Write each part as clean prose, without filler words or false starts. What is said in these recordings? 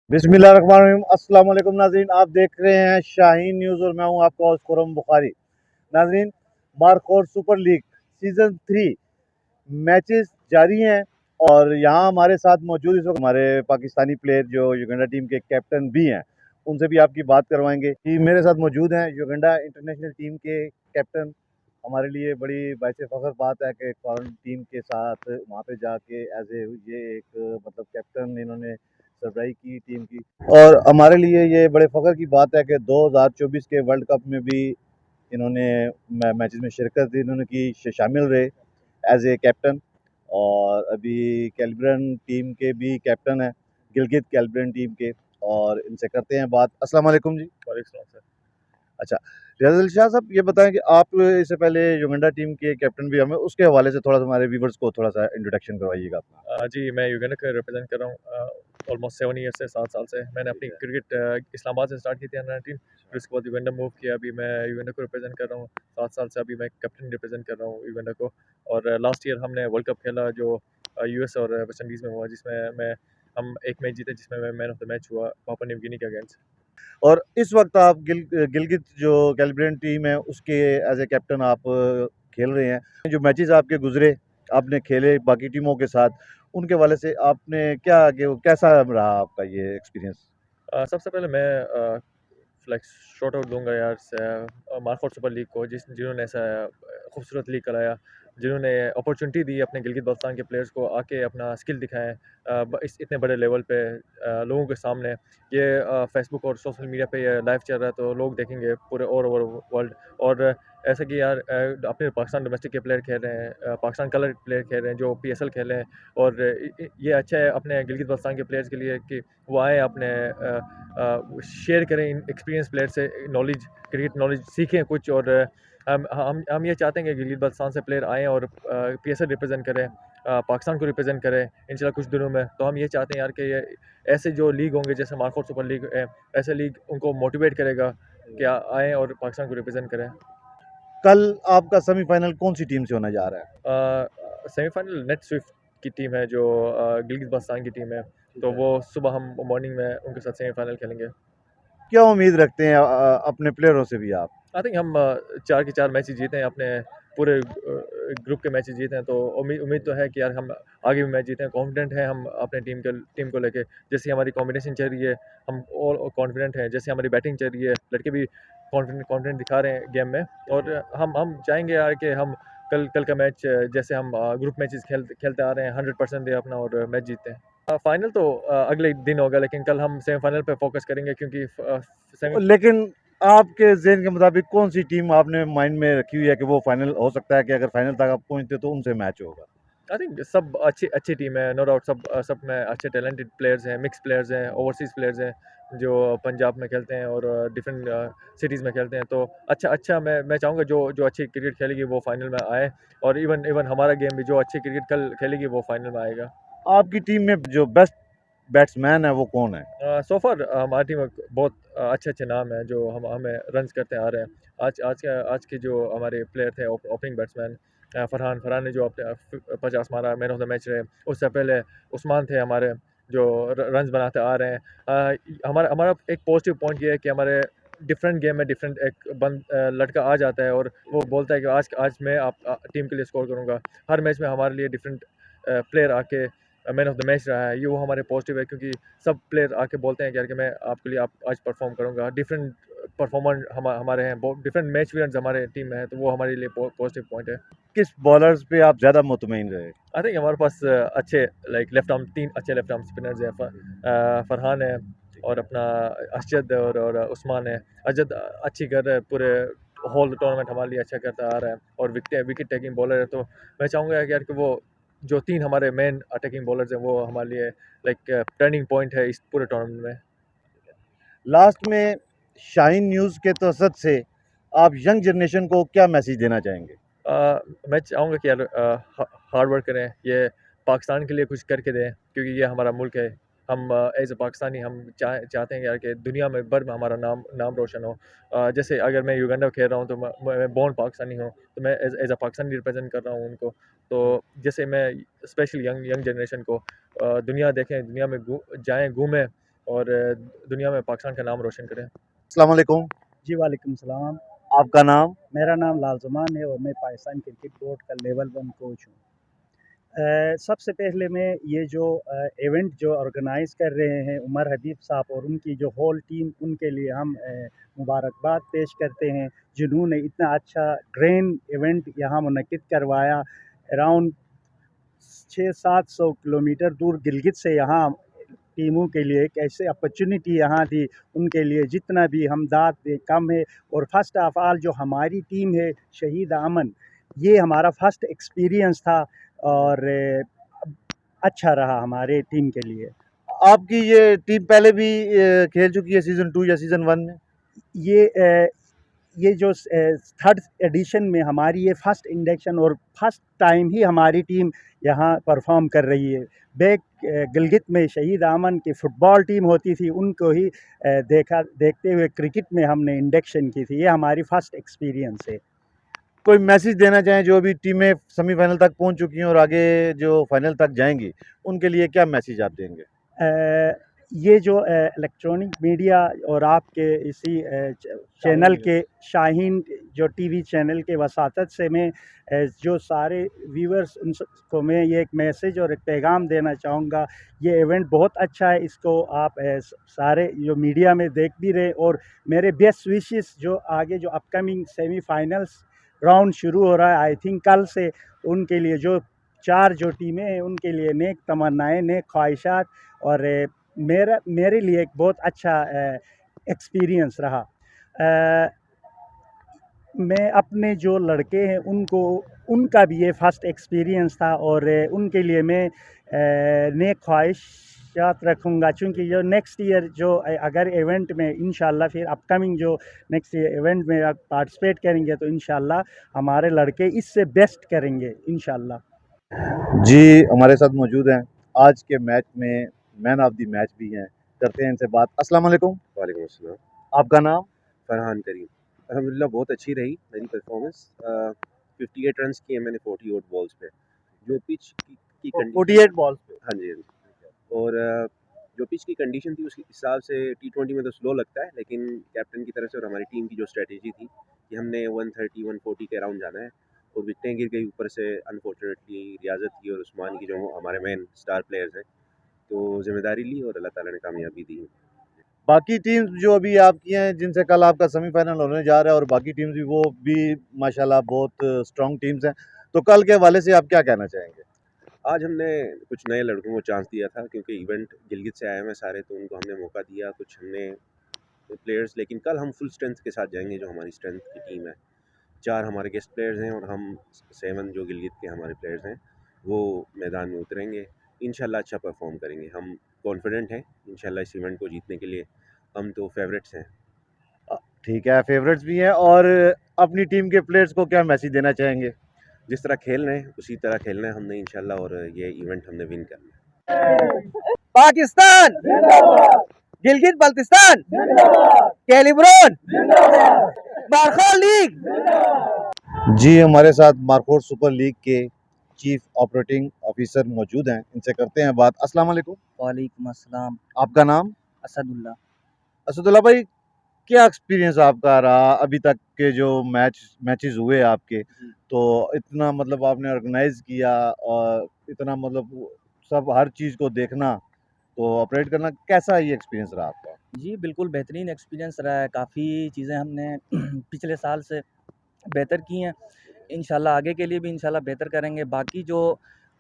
बिस्मिल्लाहिर्रहमानिर्रहीम। अस्सलाम वालेकुम नाज़रीन, आप देख रहे हैं शाहीन न्यूज़ और मैं हूं आपका होस्ट खुरम बुखारी। नाज़रीन, markhor super league season 3 matches जारी हैं और यहाँ हमारे साथ मौजूद इस वक्त हमारे पाकिस्तानी प्लेयर जो युगांडा टीम के कैप्टन भी हैं, उनसे भी आपकी बात करवाएंगे कि मेरे साथ मौजूद हैं युगांडा इंटरनेशनल टीम के कैप्टन। हमारे लिए बड़ी बाइसे फ़ख्र बात है कि फॉरेन टीम के साथ वहाँ पे जाके एज ए ये एक मतलब कैप्टन इन्होंने सरबराही की टीम की। और हमारे लिए ये बड़े फ़ख्र की बात है कि 2024 के वर्ल्ड कप में भी इन्होंने मैचेस में शिरकत इन्होंने की, शामिल रहे एज ए कैप्टन। और अभी कैलिब्रन टीम के भी कैप्टन हैं, गिलगित कैलिब्रन टीम के। और इनसे करते हैं बात। अस्सलाम वालेकुम जी। वालेकुम सर। अच्छा, रियाज अली शाह साहब, ये बताएं कि आप इससे पहले युगांडा टीम के कैप्टन भी हमें उसके हवाले से थोड़ा सा हमारे व्यूवर्स को थोड़ा सा इंट्रोडक्शन करवाइएगा अपना। जी, मैं युगांडा को रिप्रेजेंट कर रहा हूँ ऑलमोस्ट 7 ईयर से 7 साल से। मैंने अपनी क्रिकेट इस्लामाबाद से स्टार्ट की थी अंडर 19, फिर उसके बाद युगांडा मूव किया। अभी मैं युगांडा को रिप्रेजेंट कर रहा हूँ 7 साल से। अभी मैं कैप्टन रिप्रेजेंट कर रहा हूँ युगांडा को। और लास्ट ईयर हमने वर्ल्ड कप खेला जो यूएस और वेस्ट इंडीज़ में हुआ, जिसमें हम एक मैच जीते, जिसमें मैं मैन ऑफ द मैच हुआ पापुआ न्यू गिनी के अगेंस्ट। और इस वक्त आप गिलगित जो कैलिब्रियन टीम है उसके एज ए कैप्टन आप खेल रहे हैं। जो मैचेस आपके गुजरे, आपने खेले बाकी टीमों के साथ, उनके वाले से आपने क्या कैसा रहा आपका ये एक्सपीरियंस? सबसे पहले मैं फ्लैक्स शॉट आउट दूंगा यार मार्फोर्ड सुपर लीग को, जिन्होंने ऐसा खूबसूरत लीग कराया, जिन्होंने अपॉर्चुनिटी दी अपने गिलगित बल्तिस्तान के प्लेयर्स को आके अपना स्किल दिखाएं इस इतने बड़े लेवल पे लोगों के सामने। ये फेसबुक और सोशल मीडिया पे ये लाइव चल रहा है तो लोग देखेंगे पूरे ऑल ओवर वर्ल्ड। और ऐसा कि यार अपने पाकिस्तान डोमेस्टिक के प्लेयर खेल रहे हैं, पाकिस्तान कलर प्लेयर खेल रहे हैं जो पीएसएल खेल रहे हैं। और ये अच्छा है अपने गिलगित बल्तिस्तान के प्लेयर्स के लिए कि वो आए अपने शेयर करें इन एक्सपीरियंस प्लेयर से नॉलेज, क्रिकेट नॉलेज सीखें कुछ। और हम ये चाहते हैं कि गिलगित बल्तिस्तान से प्लेयर आएँ और पीएसएल रिप्रेजेंट करें, पाकिस्तान को रिप्रेजेंट करें इंशाल्लाह कुछ दिनों में। तो हम ये चाहते हैं यार कि ये ऐसे जो लीग होंगे जैसे मार्कोट सुपर लीग है, ऐसे लीग उनको मोटिवेट करेगा कि आएँ और पाकिस्तान को रिप्रेजेंट करें। कल आपका सेमीफाइनल कौन सी टीम से होने जा रहा है? सेमीफाइनल नेट स्विफ्ट की टीम है जो गिलगित बल्तिस्तान की टीम है। तो वो सुबह हम मॉर्निंग में उनके साथ सेमीफाइनल खेलेंगे। क्या उम्मीद रखते हैं अपने प्लेयरों से भी आप? आई थिंक हम 4 के 4 मैचेस जीते हैं, अपने पूरे ग्रुप के मैचेस जीते हैं। तो उम्मीद तो है कि यार हम आगे भी मैच जीते हैं। कॉन्फिडेंट हैं हम अपने टीम को लेके। जैसे हमारी कॉम्बिनेशन चल रही है, हम ऑल कॉन्फिडेंट हैं। जैसे हमारी बैटिंग चल रही है, लड़के भी कॉन्फिडेंट दिखा रहे हैं गेम में। और हम चाहेंगे यार कि हम कल का मैच जैसे हम ग्रुप मैचेस खेलते आ रहे हैं 100% दें अपना और मैच जीते हैं। फाइनल तो अगले दिन होगा, लेकिन कल हम सेमीफाइनल पे फोकस करेंगे क्योंकि सेमी लेकिन आपके ज़हन के मुताबिक कौन सी टीम आपने माइंड में रखी हुई है कि वो फाइनल हो सकता है कि अगर फाइनल तक आप पहुंचते तो उनसे मैच होगा? आई थिंक सब अच्छी अच्छी टीम है, नो डाउट। सब में अच्छे टैलेंटेड प्लेयर्स हैं, मिक्स प्लेयर्स हैं, ओवरसीज़ प्लेयर्स हैं जो पंजाब में खेलते हैं और डिफरेंट सिटीज़ में खेलते हैं। तो अच्छा मैं चाहूँगा जो जो अच्छी क्रिकेट खेलेगी वो फाइनल में आए। और इवन हमारा गेम भी जो अच्छी क्रिकेट कल खेलेगी वो फाइनल में आएगा। आपकी टीम में जो बेस्ट बैट्समैन है वो कौन है? सो फार हमारी टीम में बहुत अच्छे अच्छे नाम हैं जो हमें रन्स करते आ रहे हैं। आज के जो हमारे प्लेयर थे ओपनिंग बैट्समैन, फरहान ने जो अपने 50 मारा, मैन ऑफ द मैच रहे। उससे पहले उस्मान थे हमारे जो रन्स बनाते आ रहे हैं। हमारा हमारा एक पॉजिटिव पॉइंट ये है कि हमारे डिफरेंट गेम में डिफरेंट एक लड़का आ जाता है और वो बोलता है कि आज आज मैं टीम के लिए स्कोर करूँगा। हर मैच में हमारे लिए डिफरेंट प्लेयर आके मैन ऑफ द मैच रहा है। ये वो हमारे पॉजिटिव है क्योंकि सब प्लेयर आके बोलते हैं कि यार कि मैं आपके लिए आप आज परफॉर्म करूँगा। डिफरेंट परफॉर्मर हमारे हैं, बहुत डिफरेंट मैच विनर्स हमारे टीम में है, तो वो हमारे लिए पॉजिटिव पॉइंट है। किस बॉलर्स पे आप ज़्यादा मुतमईन रहे? आई थिंक हमारे पास अच्छे लाइक लेफ्ट आर्म 3 अच्छे लेफ्ट आर्म स्पिनर्स हैं। फरहान है और अपना अशजद और उस्मान है। अशजद अच्छी कर रहा है, पूरे होल टूर्नामेंट हमारे लिए अच्छा करता आ रहा है और विकेट टेकिंग बॉलर है। तो मैं चाहूँगा यार कि वो जो 3 हमारे मेन अटैकिंग बॉलर्स हैं वो हमारे लिए लाइक टर्निंग पॉइंट है इस पूरे टूर्नामेंट में। लास्ट में शाहीन न्यूज़ के तसद से आप यंग जनरेशन को क्या मैसेज देना चाहेंगे? मैं चाहूँगा कि यार हार्ड वर्क करें, ये पाकिस्तान के लिए कुछ करके दें क्योंकि ये हमारा मुल्क है। हम एज़ अ पाकिस्तानी हम चाहते हैं यार कि दुनिया में भर में हमारा नाम रोशन हो। जैसे अगर मैं युगांडा खेल रहा हूँ तो मैं बोर्न पाकिस्तानी हूँ, तो मैं एज़ अ पाकिस्तानी रिप्रेजेंट कर रहा हूँ उनको। तो जैसे मैं स्पेशली यंग यंग जनरेशन को दुनिया देखें, दुनिया में जाएँ, घूमें और दुनिया में पाकिस्तान का नाम रोशन करें। अस्सलाम वालेकुम। जी वालेकुम सलाम। आपका नाम? मेरा नाम लाल ज़मान है और मैं पाकिस्तान क्रिकेट बोर्ड का लेवल 1 कोच हूँ। सबसे पहले मैं ये जो इवेंट जो ऑर्गेनाइज़ कर रहे हैं उमर हबीब साहब और उनकी जो होल टीम, उनके लिए हम मुबारकबाद पेश करते हैं, जिन्होंने इतना अच्छा ग्रैंड इवेंट यहाँ मुनक्किद करवाया। अराउंड 600-700 किलोमीटर दूर गिलगित से यहाँ टीमों के लिए एक ऐसी अपॉर्चुनिटी यहाँ थी, उनके लिए जितना भी हमदर्द दे कम है। और फर्स्ट ऑफ ऑल जो हमारी टीम है शहीद अमन, ये हमारा फर्स्ट एक्सपीरियंस था और अच्छा रहा हमारे टीम के लिए। आपकी ये टीम पहले भी खेल चुकी है सीज़न 2 या सीज़न 1 में? ये जो थर्ड एडिशन में हमारी ये फर्स्ट इंडक्शन और फर्स्ट टाइम ही हमारी टीम यहाँ परफॉर्म कर रही है। बैक गिलगित में शहीद अमन की फ़ुटबॉल टीम होती थी, उनको ही देखते हुए क्रिकेट में हमने इंडक्शन की थी। ये हमारी फ़र्स्ट एक्सपीरियंस है। कोई मैसेज देना चाहें जो अभी टीमें सेमीफाइनल तक पहुंच चुकी हैं और आगे जो फाइनल तक जाएंगी, उनके लिए क्या मैसेज आप देंगे? ये जो इलेक्ट्रॉनिक मीडिया और आपके इसी चैनल के शाहीन जो टीवी चैनल के वसातत से मैं जो सारे व्यूअर्स उन को मैं ये एक मैसेज और एक पैगाम देना चाहूँगा। ये इवेंट बहुत अच्छा है, इसको आप सारे जो मीडिया में देख भी रहे और मेरे बेस्ट विशेस जो आगे जो अपकमिंग सेमीफाइनल्स राउंड शुरू हो रहा है आई थिंक कल से, उनके लिए जो 4 जो टीमें हैं उनके लिए नेक तमन्नाएँ, नेक ख्वाहिशात और मेरे लिए एक बहुत अच्छा एक्सपीरियंस रहा। मैं अपने जो लड़के हैं उनको, उनका भी ये फर्स्ट एक्सपीरियंस था और उनके लिए मैं नेक ख्वाहिशात रखूँगा, चूँकि जो नेक्स्ट ईयर जो अगर इवेंट में इंशाल्लाह फिर अपकमिंग जो नेक्स्ट इवेंट में आप पार्टिसिपेट करेंगे तो इंशाल्लाह हमारे लड़के इससे बेस्ट करेंगे इंशाल्लाह। जी, हमारे साथ मौजूद हैं आज के मैच में मैन ऑफ द मैच भी हैं, करते हैं इनसे बात। अस्सलाम वालेकुम। वालेकुम अस्सलाम। आपका नाम? फरहान करीम। अल्हम्दुलिल्लाह बहुत अच्छी रही मेरी परफॉर्मेंस। 58 रन्स किए मैंने 40 ओवर बॉल्स पे। जो पिच की कंडीशन 48 बॉल्स पे। हाँ जी, हाँ जी। और जो पिच की कंडीशन थी उस हिसाब से टी20 में तो स्लो लगता है, लेकिन कैप्टन की तरफ से और हमारी टीम की जो स्ट्रैटेजी थी कि हमने 130-140 के अराउंड जाना है और विकेटें गिर गई ऊपर से अनफॉर्चुनेटली रियाज़त की और उस्मान की, जो हमारे मेन स्टार प्लेयर्स हैं। तो ज़िम्मेदारी ली और अल्लाह ताला ने कामयाबी दी। बाकी टीम्स जो अभी आपकी हैं जिनसे कल आपका सेमीफाइनल होने जा रहा है और बाकी टीम्स भी वो भी माशाल्लाह बहुत स्ट्रॉन्ग टीम्स हैं, तो कल के हवाले से आप क्या कहना चाहेंगे? आज हमने कुछ नए लड़कों को चांस दिया था क्योंकि इवेंट गिलगित से आए हुए सारे, तो उनको हमने मौका दिया कुछ हमने प्लेयर्स, लेकिन कल हम फुल स्ट्रेंथ के साथ जाएंगे। जो हमारी स्ट्रेंथ की टीम है, 4 हमारे गेस्ट प्लेयर्स हैं और हम 7 जो गिलगित के हमारे प्लेयर्स हैं वो मैदान में उतरेंगे। इंशाल्लाह अच्छा परफॉर्म करेंगे। हम कॉन्फिडेंट हैं इंशाल्लाह इस इवेंट को जीतने के लिए। हम तो फेवरेट्स हैं। ठीक है, फेवरेट्स भी हैं और अपनी टीम के प्लेयर्स को क्या मैसेज देना चाहेंगे? जिस तरह खेल रहे हैं उसी तरह खेलना है हमने इंशाल्लाह, और ये इवेंट हमने विन करना है। पाकिस्तान गिलगित बल्तिस्तान कैलिब्रोन मार्कोल लीग। जी, हमारे साथ मार्कोट सुपर लीग के चीफ ऑपरेटिंग ऑफिसर मौजूद हैं, इनसे करते हैं बात। अस्सलाम वालेकुम। वालेकुम अस्सलाम। आपका नाम? असदुल्ला। असदुल्ला भाई, क्या एक्सपीरियंस आपका रहा अभी तक के जो मैचेस हुए आपके? तो इतना मतलब आपने ऑर्गेनाइज किया और इतना मतलब सब हर चीज़ को देखना, तो ऑपरेट करना, कैसा ये एक्सपीरियंस रहा आपका? जी बिल्कुल बेहतरीन एक्सपीरियंस रहा है। काफ़ी चीज़ें हमने पिछले साल से बेहतर की हैं। इंशाल्लाह आगे के लिए भी इंशाल्लाह बेहतर करेंगे। बाकी जो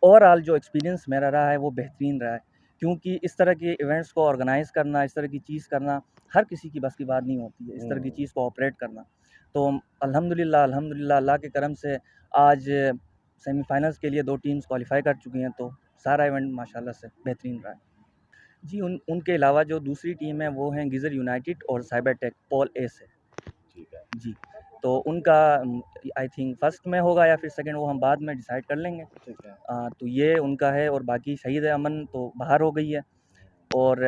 ओवरऑल जो एक्सपीरियंस मेरा रहा है वो बेहतरीन रहा है, क्योंकि इस तरह के इवेंट्स को ऑर्गेनाइज़ करना, इस तरह की चीज़ करना हर किसी की बस की बात नहीं होती है, इस तरह की चीज़ को ऑपरेट करना। तो अल्हम्दुलिल्लाह अल्लाह के करम से आज सेमीफाइनल्स के लिए 2 टीम्स क्वालिफ़ाई कर चुकी हैं, तो सारा इवेंट माशाल्लाह से बेहतरीन रहा है। जी, उनके अलावा जो दूसरी टीम है वो हैं गिज़र यूनाइटेड और साइबर टेक पॉल ए से। ठीक है। जी, तो उनका आई थिंक फर्स्ट में होगा या फिर सेकंड, वो हम बाद में डिसाइड कर लेंगे। ठीक है। तो ये उनका है और बाकी शहीद अमन तो बाहर हो गई है और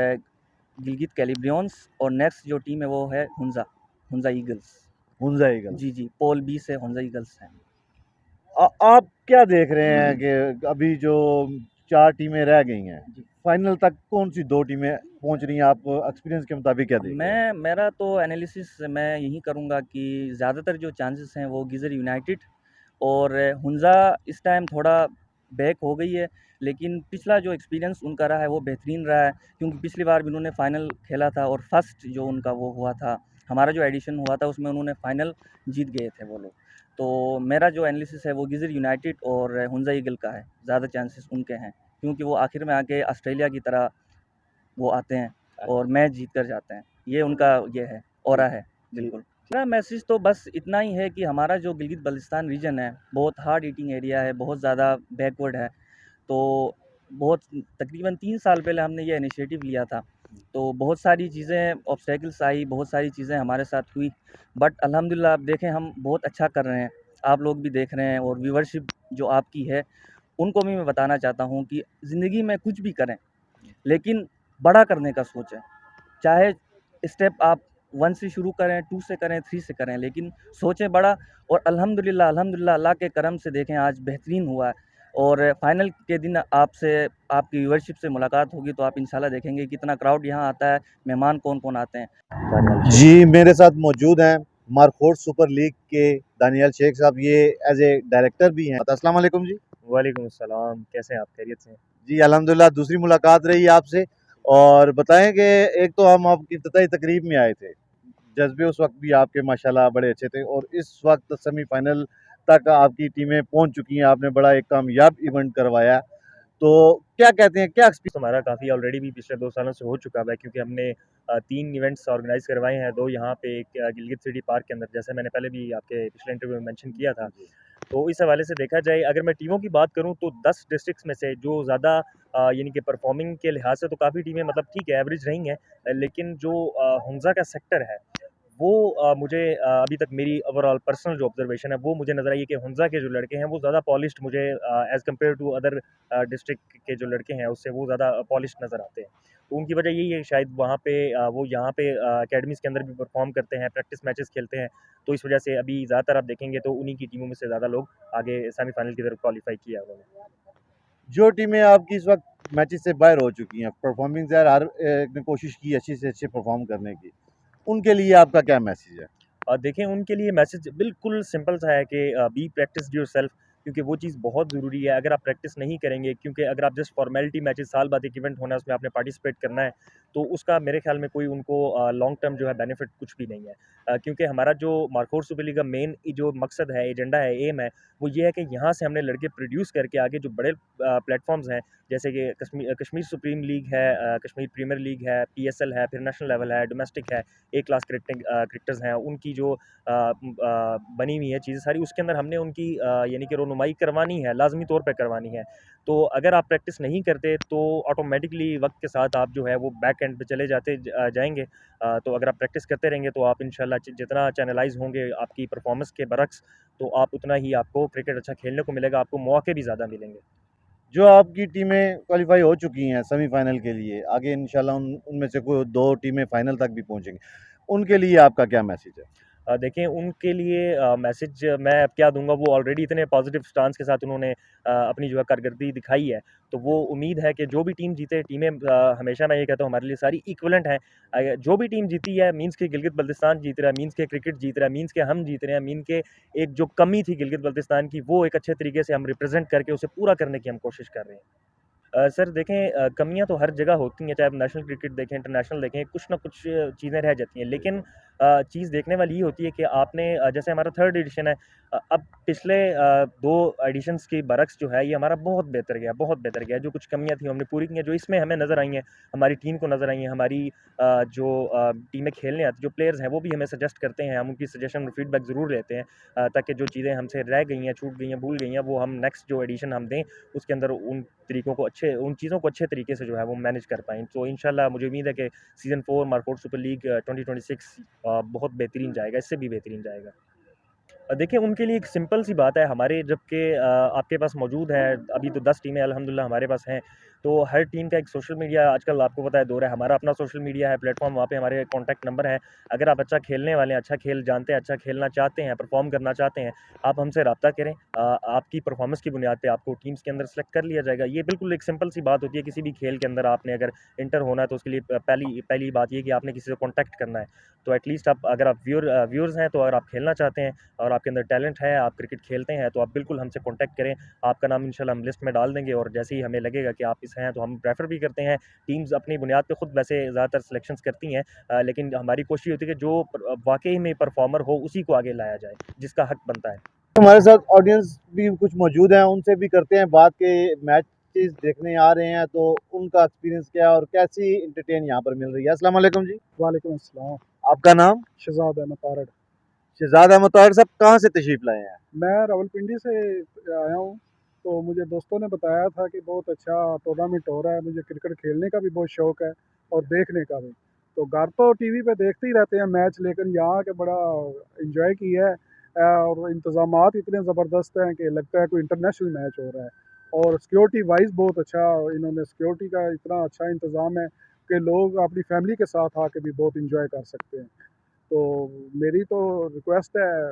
गिलगित कैलिब्रियंस और नेक्स्ट जो टीम है वो है हुंजा ईगल्स। हुंजा ईगल। जी, पोल बी से हुंजा ईगल्स हैं। आप क्या देख रहे हैं कि अभी जो 4 टीमें रह गई हैं, जी। फाइनल तक कौन सी 2 टीमें पहुंच रही हैं, आप एक्सपीरियंस के मुताबिक क्या देख रहे हैं? मेरा तो एनालिसिस मैं यही करूँगा कि ज़्यादातर जो चांसेस हैं वो गिज़र यूनाइटेड और हुंज़ा इस टाइम थोड़ा बैक हो गई है, लेकिन पिछला जो एक्सपीरियंस उनका रहा है वो बेहतरीन रहा है, क्योंकि पिछली बार भी उन्होंने फ़ाइनल खेला था और फर्स्ट जो उनका वो हुआ था, हमारा जो एडिशन हुआ था उसमें उन्होंने फ़ाइनल जीत गए थे वो लोग। तो मेरा जो एनालिसिस है वो गिज़र यूनाइटेड और हुंज़ा ईगल का है, ज़्यादा चांसेस उनके हैं, क्योंकि वो आखिर में आके ऑस्ट्रेलिया की तरह वो आते हैं और मैच जीत कर जाते हैं। ये उनका ये है, ऑरा है, बिल्कुल। मेरा मैसेज तो बस इतना ही है कि हमारा जो गिलगित बल्तिस्तान रीजन है, बहुत हार्ड ईटिंग एरिया है, बहुत ज़्यादा बैकवर्ड है। तो बहुत तकरीबन 3 साल पहले हमने ये इनिशिएटिव लिया था। तो बहुत सारी चीज़ें ऑब्स्टैकल्स आई, बहुत सारी चीज़ें हमारे साथ हुई, बट अल्हम्दुलिल्लाह अब देखें हम बहुत अच्छा कर रहे हैं। आप लोग भी देख रहे हैं और व्यूअरशिप जो आपकी है, उनको भी मैं बताना चाहता हूँ कि ज़िंदगी में कुछ भी करें, लेकिन बड़ा करने का सोचें। चाहे स्टेप आप 1 से शुरू करें, 2 से करें, 3 से करें, लेकिन सोचें बड़ा। और अल्हम्दुलिल्लाह अल्हम्दुलिल्लाह अल्लाह के करम से देखें आज बेहतरीन हुआ है और फाइनल के दिन आपसे आपकी व्यूअरशिप से मुलाकात होगी तो आप इंशाल्लाह देखेंगे कितना क्राउड यहाँ आता है, मेहमान कौन-कौन आते हैं। जी, मेरे साथ मौजूद हैं मारखोर्ट सुपर लीग के दानियाल शेख साहब, ये एज ए डायरेक्टर भी हैं। अस्सलाम वालेकुम जी। वालेकुम अस्सलाम, कैसे हैं आप? खैरियत से हैं? जी अल्हम्दुलिल्लाह, दूसरी मुलाकात रही आपसे। और बताएं कि एक तो हम आपकी इफ्तिताई तकरीब में आए थे, जज्बे उस वक्त भी आपके माशाल्लाह बड़े अच्छे थे और इस वक्त सेमीफाइनल तक आपकी टीमें पहुंच चुकी हैं, आपने बड़ा एक कामयाब इवेंट करवाया। तो क्या कहते हैं, क्या तो हमारा काफ़ी ऑलरेडी भी पिछले 2 सालों से हो चुका है, क्योंकि हमने 3 इवेंट्स ऑर्गेनाइज़ करवाए हैं, 2 यहाँ पे, एक गिलगित सिटी पार्क के अंदर, जैसे मैंने पहले भी आपके पिछले इंटरव्यू में मेंशन किया था। तो इस हवाले से देखा जाए, अगर मैं टीमों की बात करूँ तो 10 डिस्ट्रिक्ट्स में से जो ज़्यादा यानी कि परफॉर्मिंग के लिहाज से तो काफ़ी टीमें मतलब ठीक है, एवरेज रही हैं, लेकिन जो हुंज़ा का सेक्टर है वो मुझे अभी तक मेरी ओवरऑल पर्सनल जो ऑब्जर्वेशन है वो मुझे नज़र आई है कि हुंज़ा के जो लड़के हैं वो ज़्यादा पॉलिश्ड मुझे as compare to other district के जो लड़के हैं उससे वो ज़्यादा पॉलिश्ड नज़र आते हैं। तो उनकी वजह यही है शायद वहाँ पे वो यहाँ पे अकेडमीज़ के अंदर भी परफॉर्म करते हैं, प्रैक्टिस मैचेस खेलते हैं, तो इस वजह से अभी ज़्यादातर आप देखेंगे तो उन्हीं की टीमों में से ज़्यादा लोग आगे सेमीफाइनल की तरफ क्वालिफाई किया उन्होंने। जो टीमें आपकी इस वक्त मैचेस से बाहर हो चुकी हैं, परफॉर्मिंग से हर एक ने कोशिश की अच्छे से अच्छे परफॉर्म करने की, उनके लिए आपका क्या मैसेज है? देखें उनके लिए मैसेज बिल्कुल सिंपल सा है कि बी प्रैक्टिस योरसेल्फ, क्योंकि वो चीज़ बहुत ज़रूरी है। अगर आप प्रैक्टिस नहीं करेंगे, क्योंकि अगर आप जस्ट फॉर्मेलिटी मैचेस साल बाद एक इवेंट होना है उसमें आपने पार्टिसिपेट करना है, तो उसका मेरे ख्याल में कोई उनको लॉन्ग टर्म जो है बेनिफिट कुछ भी नहीं है। क्योंकि हमारा जो मारखोर्ट सुपर लीग का मेन जो मकसद है, एजेंडा है, एम है, वो ये है कि यहाँ से हमने लड़के प्रोड्यूस करके आगे जो बड़े प्लेटफॉर्म्स हैं, जैसे कि कश्मीर सुप्रीम लीग है, कश्मीर प्रीमियर लीग है, PSL है, फिर नेशनल लेवल है, डोमेस्टिक है, ए क्लास क्रिकेटर्स हैं, उनकी जो बनी हुई है चीज़ें सारी, उसके अंदर हमने उनकी यानी कि रोनुमाई करवानी है, लाज़मी तौर पे करवानी है। तो अगर आप प्रैक्टिस नहीं करते तो ऑटोमेटिकली वक्त के साथ आप जो है वो बैक एंड पे चले जाएंगे। तो अगर आप प्रैक्टिस करते रहेंगे तो आप इंशाल्लाह जितना चैनलाइज होंगे आपकी परफॉर्मेंस के बरक्स, तो आप उतना ही आपको क्रिकेट अच्छा खेलने को मिलेगा, आपको मौके भी ज़्यादा मिलेंगे। जो आपकी टीमें क्वालिफाई हो चुकी हैं सेमीफाइनल के लिए, आगे इंशाल्लाह उनमें से कोई 2 टीमें फाइनल तक भी पहुंचेंगी, उनके लिए आपका क्या मैसेज है? देखें उनके लिए मैसेज मैं अब क्या दूँगा, वो ऑलरेडी इतने पॉजिटिव स्टांस के साथ उन्होंने अपनी जो है कारकर्दगी दिखाई है, तो वो उम्मीद है कि जो भी टीम जीते, टीमें हमेशा मैं ये कहता हूँ हमारे लिए सारी इक्विवेलेंट हैं। जो भी टीम जीती है मीन्स के गिलगित बल्तिस्तान जीत रहा है, मीन्स के क्रिकेट जीत रहा है, मीन्स के हम जीत रहे हैं, मीन के एक जो कमी थी गिलगित बल्तिस्तान की वो एक अच्छे तरीके से हम रिप्रेजेंट करके उसे पूरा करने की हम कोशिश कर रहे हैं। सर देखें, कमियाँ तो हर जगह होती हैं, चाहे आप नेशनल क्रिकेट देखें, इंटरनेशनल देखें, कुछ ना कुछ चीज़ें रह जाती हैं। लेकिन चीज़ देखने वाली ये होती है कि आपने जैसे हमारा 3rd एडिशन है, अब पिछले 2 एडिशंस की बरक्स जो है ये हमारा बहुत बेहतर गया, बहुत बेहतर गया। जो कुछ कमियाँ थी हमने पूरी की हैं, जो इसमें हमें नज़र आई हैं, हमारी टीम को नज़र आई हैं, हमारी जो टीमें खेलने आती, जो प्लेयर्स हैं वो भी हमें सजेस्ट करते हैं, हम उनकी सजेशन और फीडबैक ज़रूर लेते हैं, ताकि जो चीज़ें हमसे रह गई हैं, छूट गई हैं, भूल गई हैं, वो हम नेक्स्ट जो एडिशन हम दें उसके अंदर उन चीज़ों को अच्छे तरीके से जो है वो मैनेज कर पाएँ। तो इंशाल्लाह मुझे उम्मीद है कि सीज़न 4 मारकोट सुपर लीग 2026 बहुत बेहतरीन जाएगा, इससे भी बेहतरीन जाएगा। देखिए उनके लिए एक सिंपल सी बात है, हमारे जबकि आपके पास मौजूद है, अभी तो 10 टीमें अल्हम्दुलिल्लाह हमारे पास हैं, तो हर टीम का एक सोशल मीडिया आजकल आपको पता है दौर है, हमारा अपना सोशल मीडिया है, प्लेटफॉर्म, वहाँ पे हमारे कॉन्टैक्ट नंबर हैं। अगर आप अच्छा खेलने वाले हैं, अच्छा खेल जानते हैं, अच्छा खेलना चाहते हैं, परफॉर्म करना चाहते हैं, आप हमसे रब्ता करें। आपकी परफॉर्मेंस की बुनियाद पे आपको टीम्स के अंदर सेलेक्ट कर लिया जाएगा। ये बिल्कुल एक सिंपल सी बात होती है, किसी भी खेल के अंदर आपने अगर इंटर होना है तो उसके लिए पहली पहली बात ये कि आपने किसी से कॉन्टैक्ट करना है। तो एटलीस्ट आप अगर आप व्यूअर्स हैं, तो अगर आप खेलना चाहते हैं और आपके अंदर टैलेंट है, आप क्रिकेट खेलते हैं, तो आप बिल्कुल हमसे कॉन्टैक्ट करें। आपका नाम इंशाल्लाह हम लिस्ट में डाल देंगे और जैसे ही हमें लगेगा कि आप इस हैं, तो हम प्रेफ़र भी करते हैं। टीम्स अपनी बुनियाद पे खुद वैसे ज़्यादातर सिलेक्शंस करती हैं, लेकिन हमारी कोशिश होती है कि जो वाक़ई में परफ़ॉर्मर हो, उसी को आगे लाया जाए, जिसका हक़ बनता है। हमारे साथ ऑडियंस भी कुछ मौजूद हैं, उनसे भी करते हैं बात के मैचेस देखने आ रहे हैं तो उनका एक्सपीरियंस क्या है और कैसी एंटरटेन यहाँ पर मिल रही है। अस्सलाम वालेकुम जी। वालेकुम अस्सलाम। आपका नाम? शहजाद अहमद तारड़। शहजाद अहमद तारड़ साहब कहाँ से तशरीफ़ लाए हैं? मैं रावलपिंडी से आया हूँ, तो मुझे दोस्तों ने बताया था कि बहुत अच्छा टूर्नामेंट हो रहा है। मुझे क्रिकेट खेलने का भी बहुत शौक़ है और देखने का भी। तो घर तो टीवी पे देखते ही रहते हैं मैच, लेकिन यहाँ आके बड़ा एंजॉय किया है। और इंतज़ामात इतने ज़बरदस्त हैं कि लगता है कोई इंटरनेशनल मैच हो रहा है। और सिक्योरिटी वाइज़ बहुत अच्छा, इन्होंने सिक्योरिटी का इतना अच्छा इंतज़ाम है कि लोग अपनी फैमिली के साथ आके भी बहुत एंजॉय कर सकते हैं। तो मेरी तो रिक्वेस्ट है,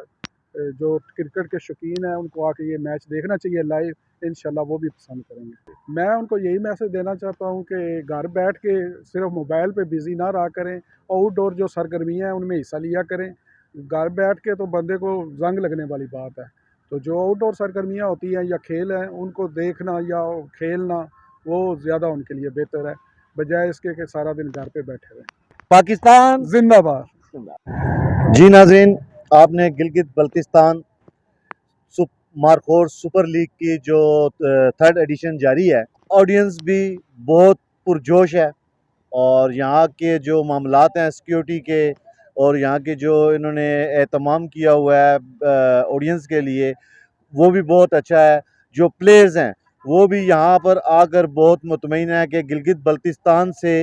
जो क्रिकेट के शौकीन हैं उनको आके ये मैच देखना चाहिए लाइव, इंशाल्लाह वो भी पसंद करेंगे। मैं उनको यही मैसेज देना चाहता हूँ कि घर बैठ के सिर्फ मोबाइल पे बिज़ी ना रहा करें, आउटडोर जो सरगर्मियाँ हैं उनमें हिस्सा लिया करें। घर बैठ के तो बंदे को जंग लगने वाली बात है। तो जो आउटडोर सरगर्मियाँ होती हैं या खेल हैं, उनको देखना या खेलना वो ज़्यादा उनके लिए बेहतर है, बजाय इसके कि सारा दिन घर पे बैठे रहें। पाकिस्तान जिंदाबाद। जी नाज़रीन, आपने Gilgit Baltistan markhor super league की जो थर्ड एडिशन जारी है, ऑडियंस भी बहुत पुरजोश है और यहाँ के जो मामलात हैं सिक्योरिटी के और यहाँ के जो इन्होंने एहतमाम किया हुआ है ऑडियंस के लिए, वो भी बहुत अच्छा है। जो प्लेयर्स हैं वो भी यहाँ पर आकर बहुत मुतमईन है कि गिलगित बल्तिस्तान से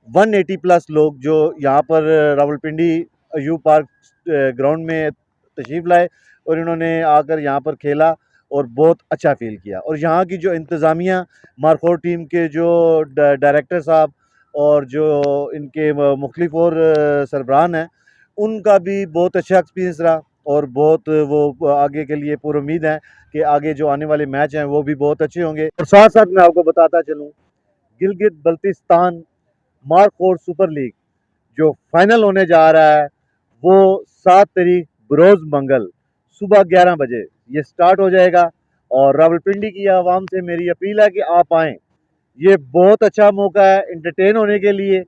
180 प्लस लोग जो यहाँ पर रावलपिंडी अयूब पार्क ग्राउंड में तशरीफ़ लाए और इन्होंने आकर यहाँ पर खेला और बहुत अच्छा फ़ील किया। और यहाँ की जो इंतज़ामिया, मार्कोर टीम के जो डायरेक्टर साहब और जो इनके मुख्तलिफ और सरबराहान हैं, उनका भी बहुत अच्छा एक्सपीरियंस रहा और बहुत वो आगे के लिए पुरुम्मीद हैं कि आगे जो आने वाले मैच हैं वो भी बहुत अच्छे होंगे। और साथ साथ मैं आपको बताता चलूँ, Gilgit Baltistan markhor super league जो फाइनल होने जा रहा है वो 7 तारीख बरोज़ मंगल सुबह 11 बजे ये स्टार्ट हो जाएगा। और रावलपिंडी की आवाम से मेरी अपील है कि आप आएँ। ये बहुत अच्छा मौका है एंटरटेन होने के लिए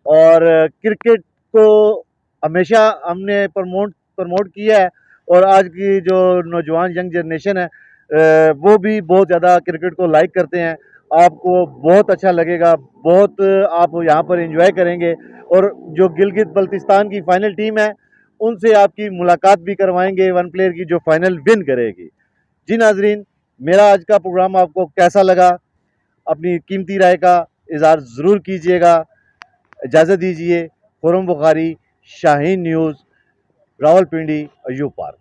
और क्रिकेट को हमेशा हमने प्रमोट किया है और आज की जो नौजवान यंग जनरेशन है वो भी बहुत ज़्यादा क्रिकेट को लाइक करते हैं। आपको बहुत अच्छा लगेगा, बहुत आप यहाँ पर एंजॉय करेंगे और जो गिलगित बल्तिस्तान की फाइनल टीम है उनसे आपकी मुलाकात भी करवाएंगे, वन प्लेयर की जो फाइनल विन करेगी। जी नाजरीन, मेरा आज का प्रोग्राम आपको कैसा लगा, अपनी कीमती राय का इज़हार ज़रूर कीजिएगा। इजाज़त दीजिए। Khurram Bukhari, Shaheen news, Rawalpindi, Ayub park.